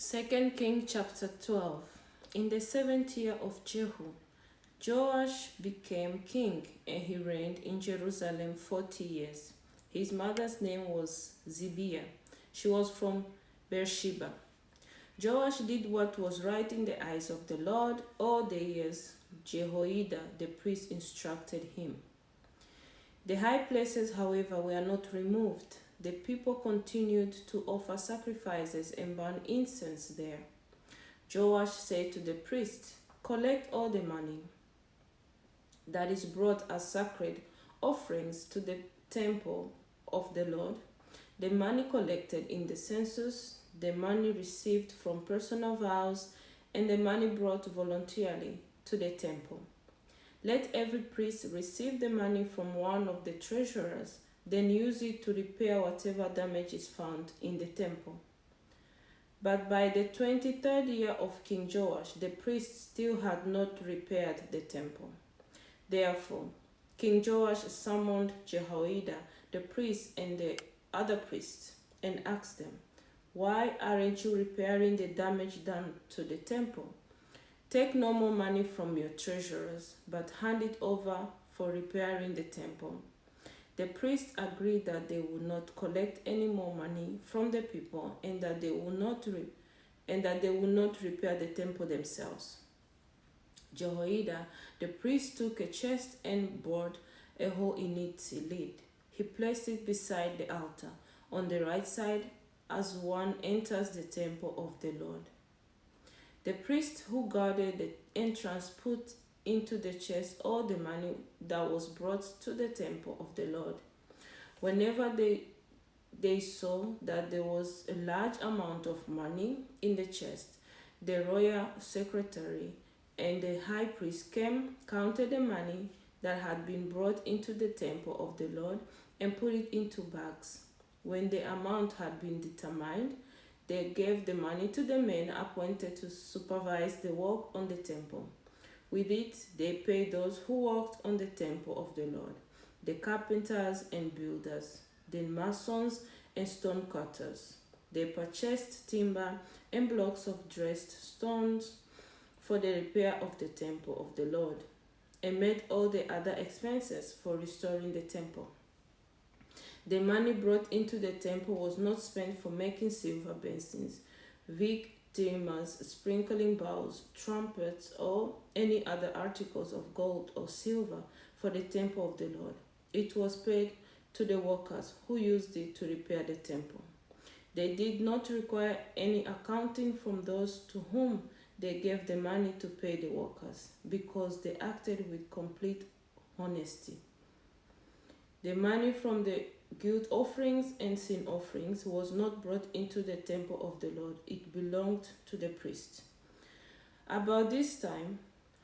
2 King chapter 12. In the 7th year of Jehu, Joash became king, and he reigned in Jerusalem 40 years. His mother's name was Zibiah. She was from Beersheba. Joash did what was right in the eyes of the Lord all the years Jehoiada the priest instructed him. The high places, however, were not removed. The people continued to offer sacrifices and burn incense there. Joash said to the priest, "Collect all the money that is brought as sacred offerings to the temple of the Lord, the money collected in the census, the money received from personal vows, and the money brought voluntarily to the temple. Let every priest receive the money from one of the treasurers, then use it to repair whatever damage is found in the temple." But by the 23rd year of King Joash, the priests still had not repaired the temple. Therefore, King Joash summoned Jehoiada, the priest, and the other priests, and asked them, "Why aren't you repairing the damage done to the temple? Take no more money from your treasurers, but hand it over for repairing the temple." The priests agreed that they would not collect any more money from the people, and that they would not repair the temple themselves. Jehoiada the priest took a chest and bored a hole in its lid. He placed it beside the altar on the right side as one enters the temple of the Lord. The priest who guarded the entrance put into the chest all the money that was brought to the temple of the Lord. Whenever they saw that there was a large amount of money in the chest, the royal secretary and the high priest came, counted the money that had been brought into the temple of the Lord, and put it into bags. When the amount had been determined, they gave the money to the men appointed to supervise the work on the temple. With it, they paid those who worked on the temple of the Lord, the carpenters and builders, the masons and stone cutters. They purchased timber and blocks of dressed stones for the repair of the temple of the Lord, and made all the other expenses for restoring the temple. The money brought into the temple was not spent for making silver basins, wick trimmers, sprinkling bowls, trumpets, or any other articles of gold or silver for the temple of the Lord. It was paid to the workers who used it to repair the temple. They did not require any accounting from those to whom they gave the money to pay the workers, because they acted with complete honesty. The money from the guilt offerings and sin offerings was not brought into the temple of the Lord. It belonged to the priest. About this time,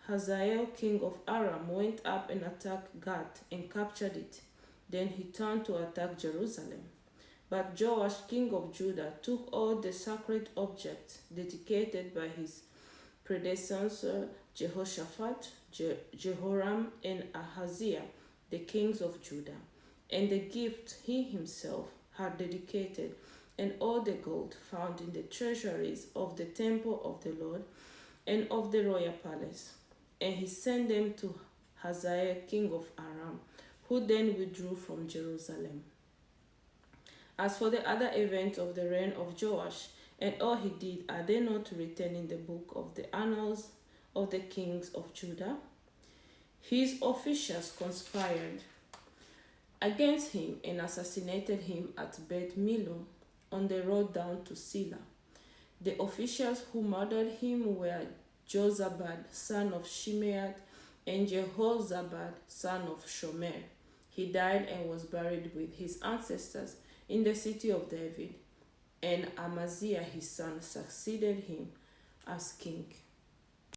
Hazael, king of Aram, went up and attacked Gath and captured it. Then he turned to attack Jerusalem. But Joash, king of Judah, took all the sacred objects dedicated by his predecessor Jehoshaphat, Jehoram, and Ahaziah, the kings of Judah, and the gifts he himself had dedicated, and all the gold found in the treasuries of the temple of the Lord and of the royal palace. And he sent them to Hazael, king of Aram, who then withdrew from Jerusalem. As for the other events of the reign of Joash and all he did, are they not written in the book of the annals of the kings of Judah? His officials conspired against him and assassinated him at Beth Millo on the road down to Silla. The officials who murdered him were Jozabad, son of Shimeath, and Jehozabad, son of Shomer. He died and was buried with his ancestors in the city of David, and Amaziah his son succeeded him as king.